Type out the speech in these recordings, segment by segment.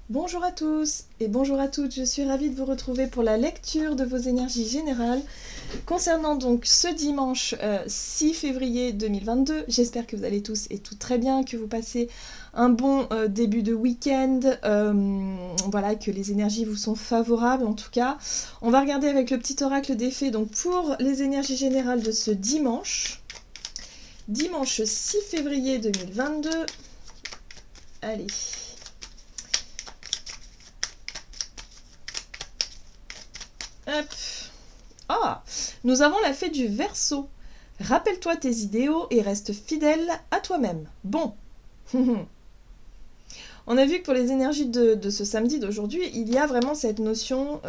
Bonjour à tous et bonjour à toutes, je suis ravie de vous retrouver pour la lecture de vos énergies générales concernant donc ce dimanche 6 février 2022. J'espère que vous allez tous et toutes très bien, que vous passez un bon début de week-end, voilà, que les énergies vous sont favorables en tout cas. On va regarder avec le petit oracle des fées donc pour les énergies générales de ce dimanche 6 février 2022. Allez. Hop. Ah, nous avons la fée du Verseau. Rappelle-toi tes idéaux et reste fidèle à toi-même. Bon. On a vu que pour les énergies de ce samedi d'aujourd'hui, il y a vraiment cette notion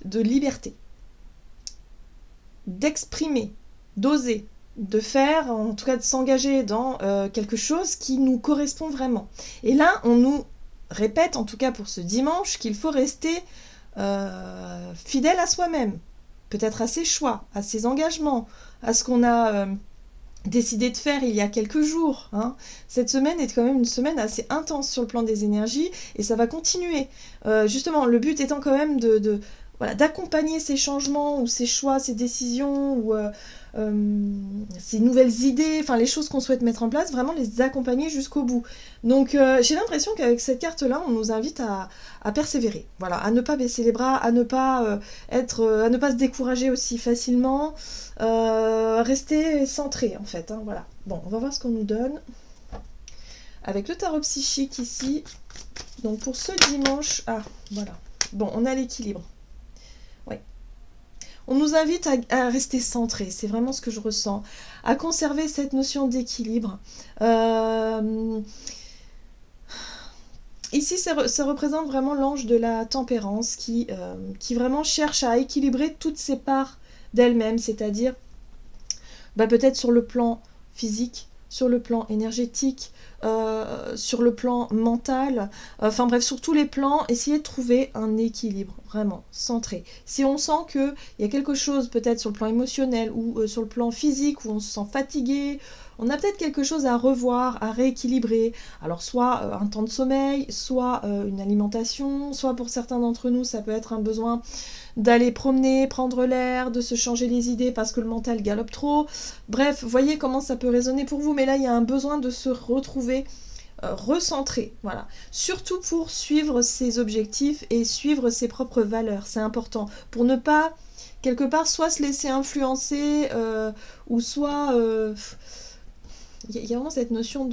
de liberté, d'exprimer, d'oser, de faire, en tout cas de s'engager dans quelque chose qui nous correspond vraiment. Et là, on nous répète, en tout cas pour ce dimanche, qu'il faut rester fidèle à soi-même, peut-être à ses choix, à ses engagements, à ce qu'on a décidé de faire il y a quelques jours. Cette semaine est quand même une semaine assez intense sur le plan des énergies et ça va continuer. Justement, le but étant quand même voilà, d'accompagner ces changements ou ces choix, ces décisions ou ces nouvelles idées, enfin les choses qu'on souhaite mettre en place, vraiment les accompagner jusqu'au bout. Donc j'ai l'impression qu'avec cette carte-là, on nous invite à persévérer, voilà, à ne pas baisser les bras, à ne pas à ne pas se décourager aussi facilement, rester centré en fait. Voilà. Bon, on va voir ce qu'on nous donne avec le tarot psychique ici. Donc pour ce dimanche, voilà. Bon, on a l'équilibre. Oui. On nous invite à rester centré, c'est vraiment ce que je ressens, à conserver cette notion d'équilibre. Ici, ça représente vraiment l'ange de la tempérance qui vraiment cherche à équilibrer toutes ses parts d'elle-même, c'est-à-dire peut-être sur le plan physique, sur le plan énergétique, sur le plan mental, enfin bref, sur tous les plans, essayer de trouver un équilibre, vraiment, centré. Si on sent qu'il y a quelque chose peut-être sur le plan émotionnel ou sur le plan physique où on se sent fatigué, on a peut-être quelque chose à revoir, à rééquilibrer. Alors soit un temps de sommeil, soit une alimentation, soit pour certains d'entre nous, ça peut être un besoin d'aller promener, prendre l'air, de se changer les idées parce que le mental galope trop. Bref, voyez comment ça peut résonner pour vous, mais là il y a un besoin de se retrouver recentré, voilà. Surtout pour suivre ses objectifs et suivre ses propres valeurs, c'est important. Pour ne pas, quelque part, soit se laisser influencer, ou soit... Il y a vraiment cette notion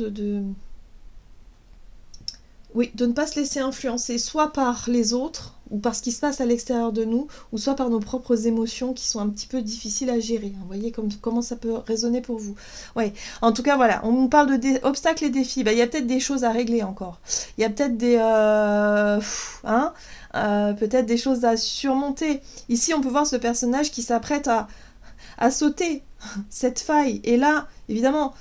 oui, de ne pas se laisser influencer soit par les autres, ou par ce qui se passe à l'extérieur de nous, ou soit par nos propres émotions qui sont un petit peu difficiles à gérer. Vous voyez comment ça peut résonner pour vous. Ouais. En tout cas, voilà, on nous parle d'obstacles et défis. Il y a peut-être des choses à régler encore. Il y a peut-être peut-être des choses à surmonter. Ici, on peut voir ce personnage qui s'apprête à sauter cette faille. Et là, évidemment,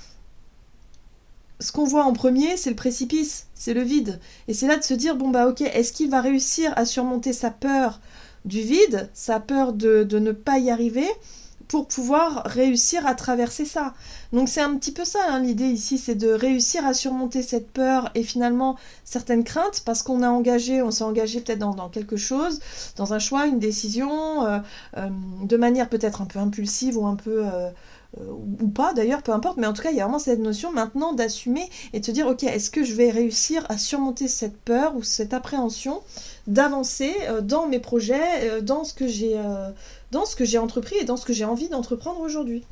ce qu'on voit en premier, c'est le précipice, c'est le vide. Et c'est là de se dire, bon bah ok, est-ce qu'il va réussir à surmonter sa peur du vide, sa peur de ne pas y arriver, pour pouvoir réussir à traverser ça. Donc c'est un petit peu ça, l'idée ici, c'est de réussir à surmonter cette peur et finalement certaines craintes, parce qu'on s'est engagé peut-être dans quelque chose, dans un choix, une décision, de manière peut-être un peu impulsive ou un peu... ou pas d'ailleurs, peu importe, mais en tout cas il y a vraiment cette notion maintenant d'assumer et de se dire ok, est-ce que je vais réussir à surmonter cette peur ou cette appréhension, d'avancer dans mes projets, dans ce que j'ai entrepris et dans ce que j'ai envie d'entreprendre aujourd'hui.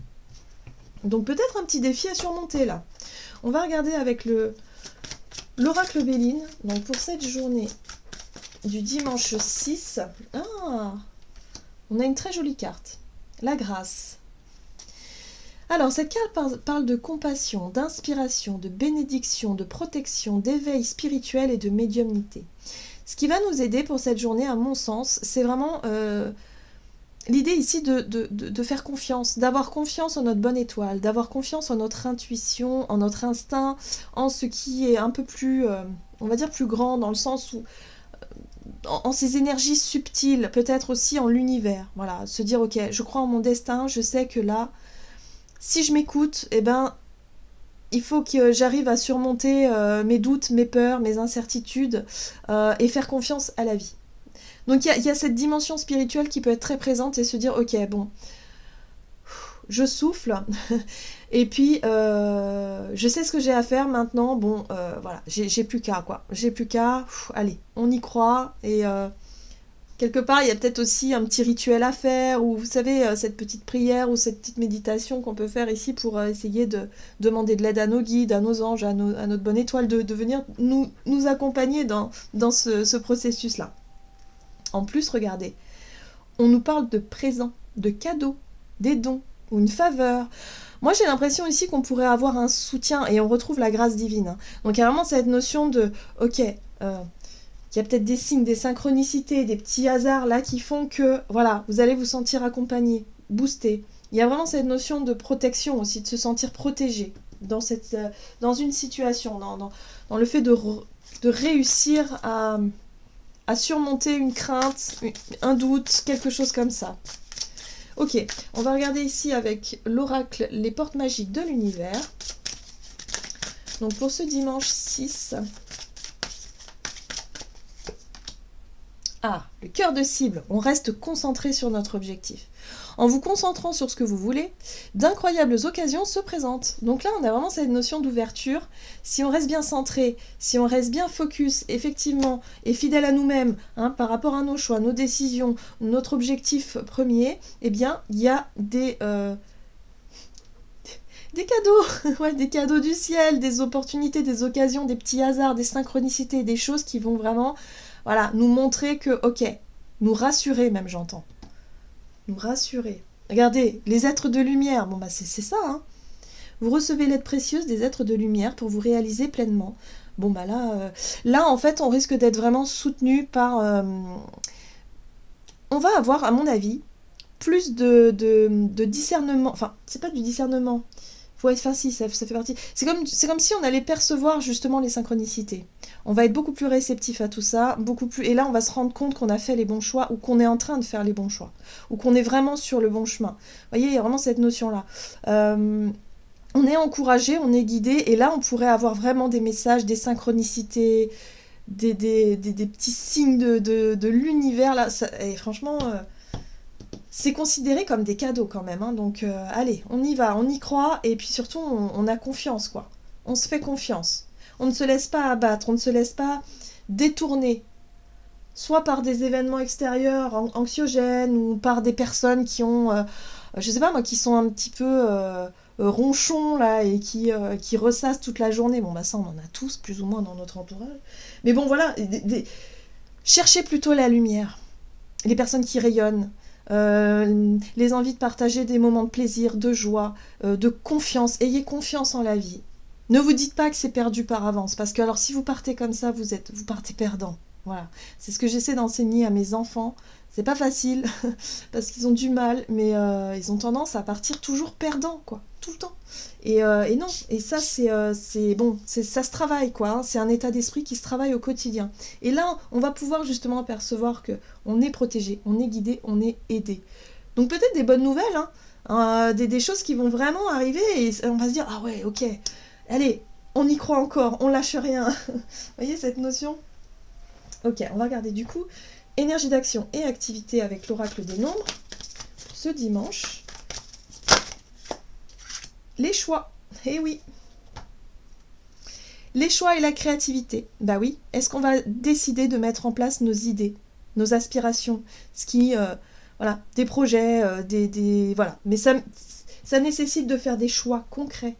Donc peut-être un petit défi à surmonter là. On va regarder avec l'oracle Béline, donc pour cette journée du dimanche 6. On a une très jolie carte, la grâce. Alors, cette carte parle de compassion, d'inspiration, de bénédiction, de protection, d'éveil spirituel et de médiumnité. Ce qui va nous aider pour cette journée, à mon sens, c'est vraiment l'idée ici de faire confiance, d'avoir confiance en notre bonne étoile, d'avoir confiance en notre intuition, en notre instinct, en ce qui est un peu plus, on va dire plus grand, dans le sens où en ces énergies subtiles, peut-être aussi en l'univers. Voilà, se dire ok, je crois en mon destin, je sais que là, si je m'écoute, eh ben, il faut que j'arrive à surmonter mes doutes, mes peurs, mes incertitudes et faire confiance à la vie. Donc il y a cette dimension spirituelle qui peut être très présente et se dire ok bon, je souffle et puis je sais ce que j'ai à faire maintenant, bon voilà, j'ai plus qu'à quoi, j'ai plus qu'à, allez, on y croit et quelque part il y a peut-être aussi un petit rituel à faire ou vous savez cette petite prière ou cette petite méditation qu'on peut faire ici pour essayer de demander de l'aide à nos guides, à nos anges, à notre bonne étoile de venir nous accompagner dans ce processus-là. En plus, regardez, on nous parle de présents, de cadeaux, des dons ou une faveur. Moi, j'ai l'impression ici qu'on pourrait avoir un soutien et on retrouve la grâce divine. Hein. Donc, il y a vraiment cette notion de, ok, il y a peut-être des signes, des synchronicités, des petits hasards là qui font que, voilà, vous allez vous sentir accompagné, boosté. Il y a vraiment cette notion de protection aussi, de se sentir protégé dans une situation, dans le fait de réussir à surmonter une crainte, un doute, quelque chose comme ça. Ok, on va regarder ici avec l'oracle les portes magiques de l'univers. Donc pour ce dimanche 6... Ah, le cœur de cible, on reste concentré sur notre objectif. En vous concentrant sur ce que vous voulez, d'incroyables occasions se présentent. Donc là, on a vraiment cette notion d'ouverture. Si on reste bien centré, si on reste bien focus, effectivement, et fidèle à nous-mêmes, hein, par rapport à nos choix, nos décisions, notre objectif premier, eh bien, il y a des cadeaux, ouais, des cadeaux du ciel, des opportunités, des occasions, des petits hasards, des synchronicités, des choses qui vont vraiment, voilà, nous montrer que, ok, nous rassurer même, j'entends. Nous rassurer. Regardez, les êtres de lumière, bon bah c'est ça, hein. Vous recevez l'aide précieuse des êtres de lumière pour vous réaliser pleinement. Bon bah là en fait on risque d'être vraiment soutenu par... on va avoir, à mon avis, plus de discernement, enfin c'est pas du discernement, enfin si, ça fait partie. C'est comme si on allait percevoir justement les synchronicités. On va être beaucoup plus réceptif à tout ça, et là on va se rendre compte qu'on a fait les bons choix ou qu'on est en train de faire les bons choix ou qu'on est vraiment sur le bon chemin. Vous voyez, il y a vraiment cette notion-là. On est encouragé, on est guidé et là on pourrait avoir vraiment des messages, des synchronicités, des petits signes de l'univers là. Et franchement... c'est considéré comme des cadeaux quand même, hein, donc allez, on y va, on y croit, et puis surtout on a confiance, quoi. On se fait confiance. On ne se laisse pas abattre, on ne se laisse pas détourner, soit par des événements extérieurs anxiogènes, ou par des personnes qui ont, je sais pas moi, qui sont un petit peu ronchons, là, et qui ressassent toute la journée. Bon, bah ça, on en a tous, plus ou moins, dans notre entourage. Mais bon, voilà, cherchez plutôt la lumière. Les personnes qui rayonnent, les envies de partager des moments de plaisir, de joie, de confiance. Ayez confiance en la vie. Ne vous dites pas que c'est perdu par avance, parce que alors si vous partez comme ça, vous partez perdant. Voilà, c'est ce que j'essaie d'enseigner à mes enfants. C'est pas facile parce qu'ils ont du mal, mais ils ont tendance à partir toujours perdants, quoi, tout le temps. Et non, et ça c'est bon, ça se travaille, quoi. Hein, c'est un état d'esprit qui se travaille au quotidien. Et là, on va pouvoir justement percevoir que on est protégé, on est guidé, on est aidé. Donc peut-être des bonnes nouvelles, hein, des choses qui vont vraiment arriver et on va se dire ah ouais, ok, allez, on y croit encore, on lâche rien. Vous voyez cette notion ? Ok, on va regarder du coup énergie d'action et activité avec l'oracle des nombres pour ce dimanche. Les choix, eh oui. Les choix et la créativité, bah oui. Est-ce qu'on va décider de mettre en place nos idées, nos aspirations, ce qui, voilà, des projets, voilà. Mais ça nécessite de faire des choix concrets,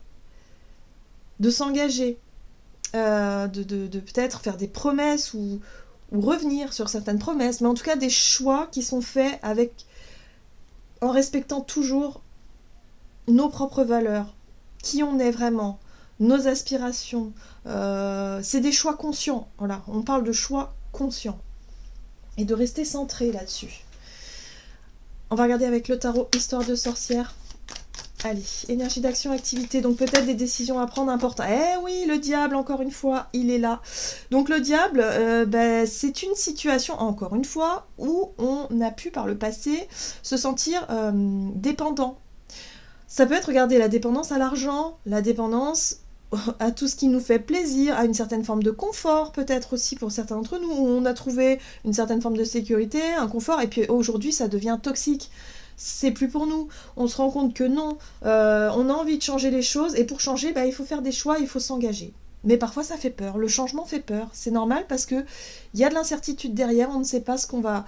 de s'engager, de peut-être faire des promesses ou revenir sur certaines promesses, mais en tout cas des choix qui sont faits en respectant toujours nos propres valeurs, qui on est vraiment, nos aspirations. C'est des choix conscients, voilà, on parle de choix conscients, et de rester centré là-dessus. On va regarder avec le tarot Histoire de sorcière. Allez, énergie d'action, activité, donc peut-être des décisions à prendre importantes. Eh oui, le diable, encore une fois, il est là. Donc le diable, c'est une situation, encore une fois, où on a pu par le passé se sentir dépendant. Ça peut être, regardez, la dépendance à l'argent, la dépendance à tout ce qui nous fait plaisir, à une certaine forme de confort, peut-être aussi pour certains d'entre nous, où on a trouvé une certaine forme de sécurité, un confort, et puis aujourd'hui ça devient toxique. C'est plus pour nous. On se rend compte que non, on a envie de changer les choses, et pour changer, il faut faire des choix, il faut s'engager. Mais parfois ça fait peur, le changement fait peur. C'est normal parce que il y a de l'incertitude derrière, on ne sait pas ce qu'on va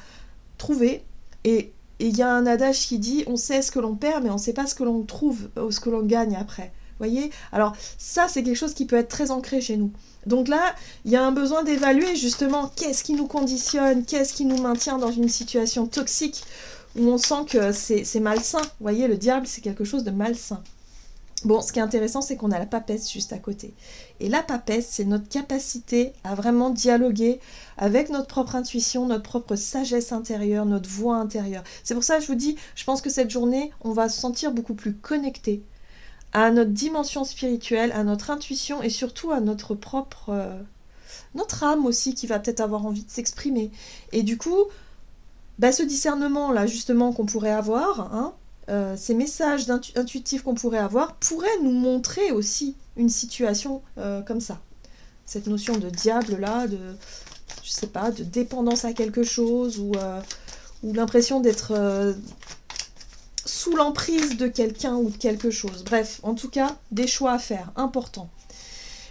trouver, et il y a un adage qui dit on sait ce que l'on perd, mais on ne sait pas ce que l'on trouve, ou ce que l'on gagne après. Voyez. Alors ça, c'est quelque chose qui peut être très ancré chez nous. Donc là, il y a un besoin d'évaluer justement qu'est-ce qui nous conditionne, qu'est-ce qui nous maintient dans une situation toxique où on sent que c'est malsain. Vous voyez, le diable, c'est quelque chose de malsain. Bon, ce qui est intéressant, c'est qu'on a la papesse juste à côté. Et la papesse, c'est notre capacité à vraiment dialoguer avec notre propre intuition, notre propre sagesse intérieure, notre voix intérieure. C'est pour ça que je vous dis, je pense que cette journée, on va se sentir beaucoup plus connecté à notre dimension spirituelle, à notre intuition et surtout à notre propre... notre âme aussi qui va peut-être avoir envie de s'exprimer. Et du coup, ce discernement-là justement qu'on pourrait avoir, ces messages intuitifs qu'on pourrait avoir, pourraient nous montrer aussi une situation comme ça. Cette notion de diable-là, je sais pas, de dépendance à quelque chose ou l'impression d'être... sous l'emprise de quelqu'un ou de quelque chose. Bref, en tout cas, des choix à faire, importants.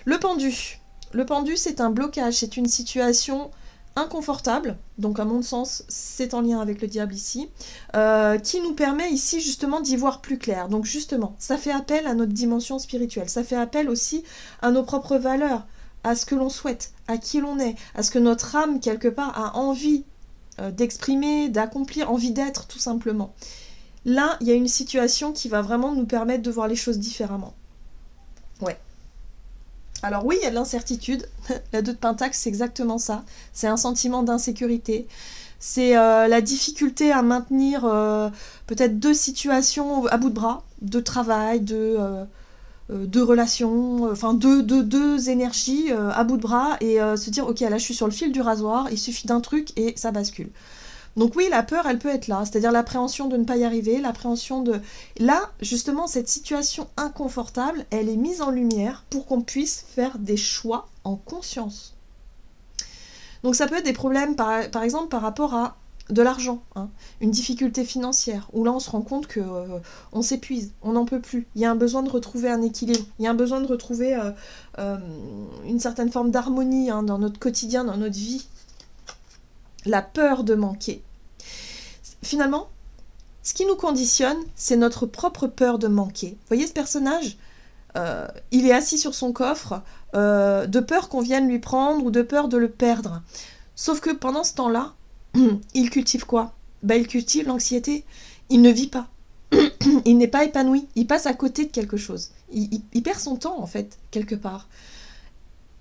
Le pendu. Le pendu, c'est un blocage, c'est une situation inconfortable, donc à mon sens, c'est en lien avec le diable ici, qui nous permet ici justement d'y voir plus clair. Donc justement, ça fait appel à notre dimension spirituelle, ça fait appel aussi à nos propres valeurs, à ce que l'on souhaite, à qui l'on est, à ce que notre âme, quelque part, a envie d'exprimer, d'accomplir, envie d'être, tout simplement. Là, il y a une situation qui va vraiment nous permettre de voir les choses différemment. Ouais. Alors oui, il y a de l'incertitude. La 2 de Pentacle, c'est exactement ça. C'est un sentiment d'insécurité. C'est la difficulté à maintenir peut-être 2 situations à bout de bras, de travail, de relations, enfin deux énergies à bout de bras et se dire ok, là je suis sur le fil du rasoir, il suffit d'un truc et ça bascule. Donc oui, la peur, elle peut être là, c'est-à-dire l'appréhension de ne pas y arriver, l'appréhension de... Là, justement, cette situation inconfortable, elle est mise en lumière pour qu'on puisse faire des choix en conscience. Donc ça peut être des problèmes, par exemple, par rapport à de l'argent, une difficulté financière, où là on se rend compte que on s'épuise, on n'en peut plus, il y a un besoin de retrouver un équilibre, il y a un besoin de retrouver une certaine forme d'harmonie dans notre quotidien, dans notre vie. La peur de manquer. Finalement, ce qui nous conditionne, c'est notre propre peur de manquer. Vous voyez ce personnage ? Il est assis sur son coffre, de peur qu'on vienne lui prendre ou de peur de le perdre. Sauf que pendant ce temps-là, il cultive quoi ? Il cultive l'anxiété. Il ne vit pas. Il n'est pas épanoui. Il passe à côté de quelque chose. Il perd son temps, en fait, quelque part.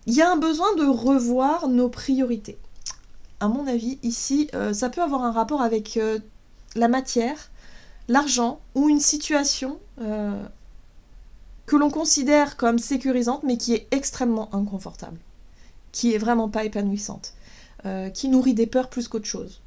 Il y a un besoin de revoir nos priorités. À mon avis, ici, ça peut avoir un rapport avec la matière, l'argent ou une situation que l'on considère comme sécurisante, mais qui est extrêmement inconfortable, qui est vraiment pas épanouissante, qui nourrit des peurs plus qu'autre chose.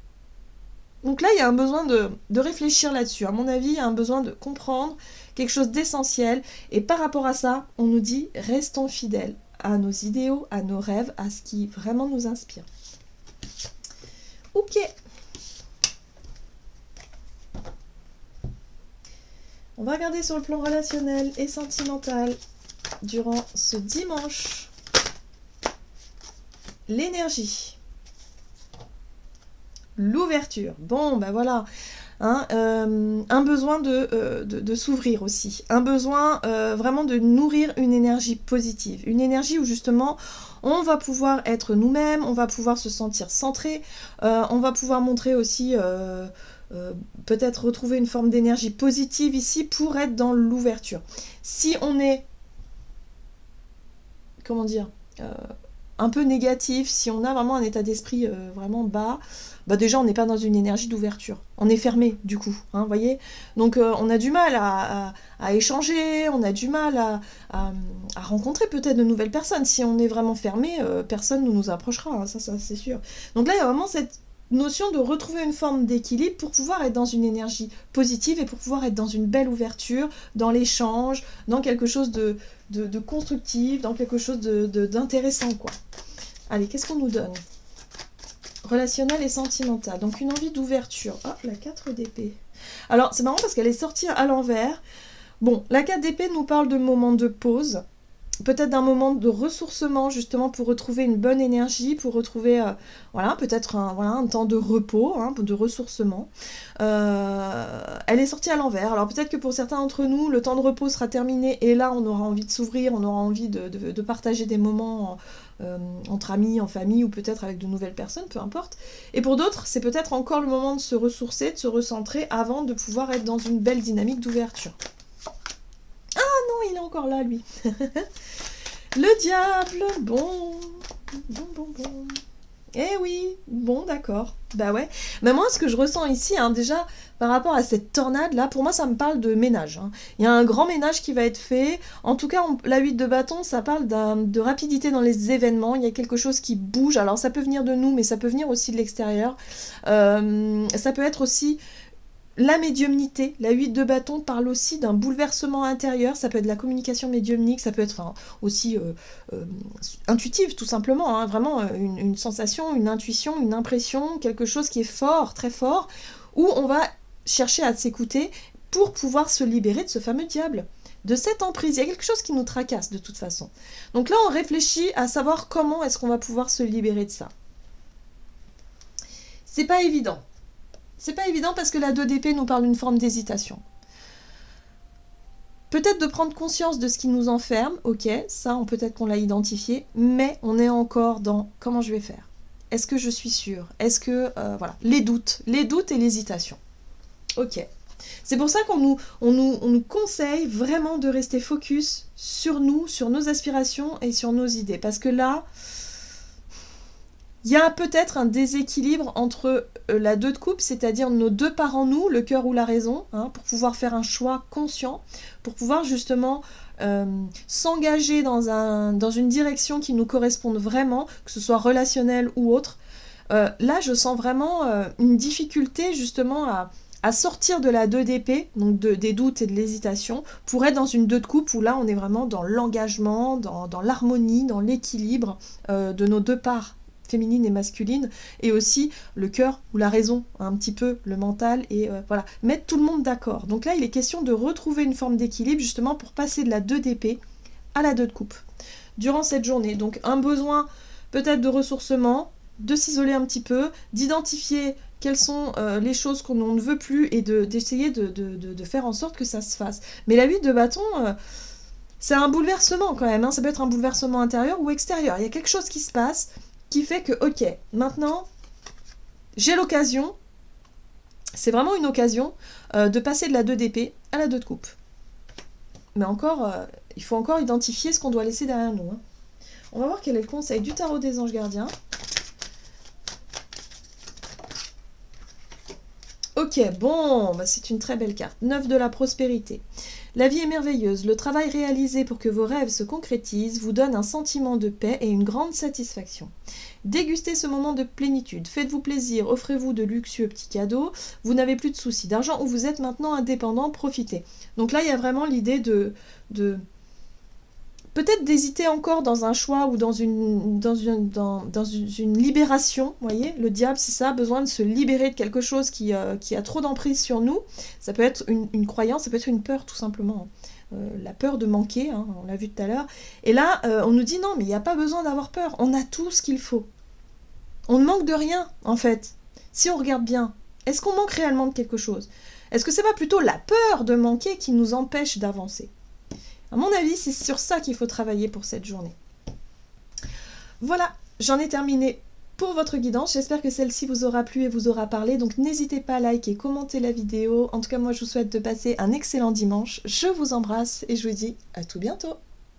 Donc là, il y a un besoin de réfléchir là-dessus. À mon avis, il y a un besoin de comprendre quelque chose d'essentiel. Et par rapport à ça, on nous dit « Restons fidèles à nos idéaux, à nos rêves, à ce qui vraiment nous inspire. » Ok. On va regarder sur le plan relationnel et sentimental durant ce dimanche. L'énergie. L'ouverture. Bon, voilà. Un besoin de s'ouvrir aussi. Un besoin vraiment de nourrir une énergie positive. Une énergie où justement on va pouvoir être nous-mêmes, on va pouvoir se sentir centré, on va pouvoir montrer aussi, peut-être retrouver une forme d'énergie positive ici pour être dans l'ouverture. Si on est, comment dire, un peu négatif, si on a vraiment un état d'esprit vraiment bas, déjà on n'est pas dans une énergie d'ouverture. On est fermé du coup, vous voyez. Donc on a du mal à échanger, on a du mal à rencontrer peut-être de nouvelles personnes. Si on est vraiment fermé, personne ne nous approchera, ça c'est sûr. Donc là il y a vraiment cette notion de retrouver une forme d'équilibre pour pouvoir être dans une énergie positive et pour pouvoir être dans une belle ouverture, dans l'échange, dans quelque chose de constructif, dans quelque chose d'intéressant, quoi. Allez, qu'est-ce qu'on nous donne? Relationnel et sentimental. Donc une envie d'ouverture. Ah, la 4 d'épée. Alors, c'est marrant parce qu'elle est sortie à l'envers. Bon, la 4 d'épée nous parle de moments de pause. Peut-être d'un moment de ressourcement, justement, pour retrouver une bonne énergie, pour retrouver, voilà, peut-être un temps de repos, hein, de ressourcement. Elle est sortie à l'envers. Alors peut-être que pour certains d'entre nous, le temps de repos sera terminé et là, on aura envie de s'ouvrir, on aura envie de partager des moments entre amis, en famille ou peut-être avec de nouvelles personnes, peu importe. Et pour d'autres, c'est peut-être encore le moment de se ressourcer, de se recentrer avant de pouvoir être dans une belle dynamique d'ouverture. Non, il est encore là, lui. Le diable, bon. Eh oui, bon, d'accord. Bah ouais. Mais moi, ce que je ressens ici, hein, déjà, par rapport à cette tornade-là, pour moi, ça me parle de ménage. Hein. Il y a un grand ménage qui va être fait. En tout cas, la 8 de bâton, ça parle de rapidité dans les événements. Il y a quelque chose qui bouge. Alors, ça peut venir de nous, mais ça peut venir aussi de l'extérieur. Ça peut être aussi... La médiumnité, la 8 de bâton parle aussi d'un bouleversement intérieur, ça peut être de la communication médiumnique, ça peut être aussi intuitive tout simplement, hein, vraiment une sensation, une intuition, une impression, quelque chose qui est fort, très fort, où on va chercher à s'écouter pour pouvoir se libérer de ce fameux diable, de cette emprise. Il y a quelque chose qui nous tracasse de toute façon. Donc là on réfléchit à savoir comment est-ce qu'on va pouvoir se libérer de ça. C'est pas évident. C'est pas évident parce que la 2 d'épée nous parle d'une forme d'hésitation. Peut-être de prendre conscience de ce qui nous enferme, ok, ça peut-être qu'on l'a identifié, mais on est encore dans comment je vais faire. Est-ce que je suis sûre? Est-ce que, voilà, les doutes et l'hésitation. Ok. C'est pour ça qu'on nous conseille vraiment de rester focus sur nous, sur nos aspirations et sur nos idées. Parce que là, il y a peut-être un déséquilibre entre la 2 de coupe, c'est-à-dire nos deux parts en nous, le cœur ou la raison, hein, pour pouvoir faire un choix conscient, pour pouvoir justement s'engager dans une direction qui nous corresponde vraiment, que ce soit relationnel ou autre. Là, je sens vraiment une difficulté justement à sortir de la 2 d'épée, donc des doutes et de l'hésitation, pour être dans une 2 de coupe où là, on est vraiment dans l'engagement, dans l'harmonie, dans l'équilibre de nos deux parts féminine et masculine, et aussi le cœur ou la raison, un petit peu le mental, et voilà, mettre tout le monde d'accord. Donc là, il est question de retrouver une forme d'équilibre, justement, pour passer de la 2 d'épée à la 2 de coupe, durant cette journée. Donc un besoin peut-être de ressourcement, de s'isoler un petit peu, d'identifier quelles sont les choses qu'on ne veut plus, et d'essayer de faire en sorte que ça se fasse. Mais la 8 de bâton... c'est un bouleversement quand même, hein. Ça peut être un bouleversement intérieur ou extérieur. Il y a quelque chose qui se passe qui fait que, ok, maintenant, j'ai l'occasion, c'est vraiment une occasion, de passer de la 2 d'épée à la 2 de coupe. Mais encore, il faut encore identifier ce qu'on doit laisser derrière nous. Hein. On va voir quel est le conseil du tarot des anges gardiens. Ok, bon, bah c'est une très belle carte. 9 de la prospérité. La vie est merveilleuse. Le travail réalisé pour que vos rêves se concrétisent vous donne un sentiment de paix et une grande satisfaction. Dégustez ce moment de plénitude. Faites-vous plaisir, offrez-vous de luxueux petits cadeaux. Vous n'avez plus de soucis d'argent ou vous êtes maintenant indépendant, profitez. Donc là, il y a vraiment l'idée de peut-être d'hésiter encore dans un choix ou dans une libération, vous voyez, le diable c'est ça, besoin de se libérer de quelque chose qui a trop d'emprise sur nous, ça peut être une croyance, ça peut être une peur tout simplement, la peur de manquer, hein, on l'a vu tout à l'heure, et là on nous dit non mais il n'y a pas besoin d'avoir peur, on a tout ce qu'il faut, on ne manque de rien en fait, si on regarde bien, est-ce qu'on manque réellement de quelque chose? Est-ce que c'est pas plutôt la peur de manquer qui nous empêche d'avancer? À mon avis, c'est sur ça qu'il faut travailler pour cette journée. Voilà, j'en ai terminé pour votre guidance. J'espère que celle-ci vous aura plu et vous aura parlé. Donc n'hésitez pas à liker, commenter la vidéo. En tout cas, moi, je vous souhaite de passer un excellent dimanche. Je vous embrasse et je vous dis à tout bientôt.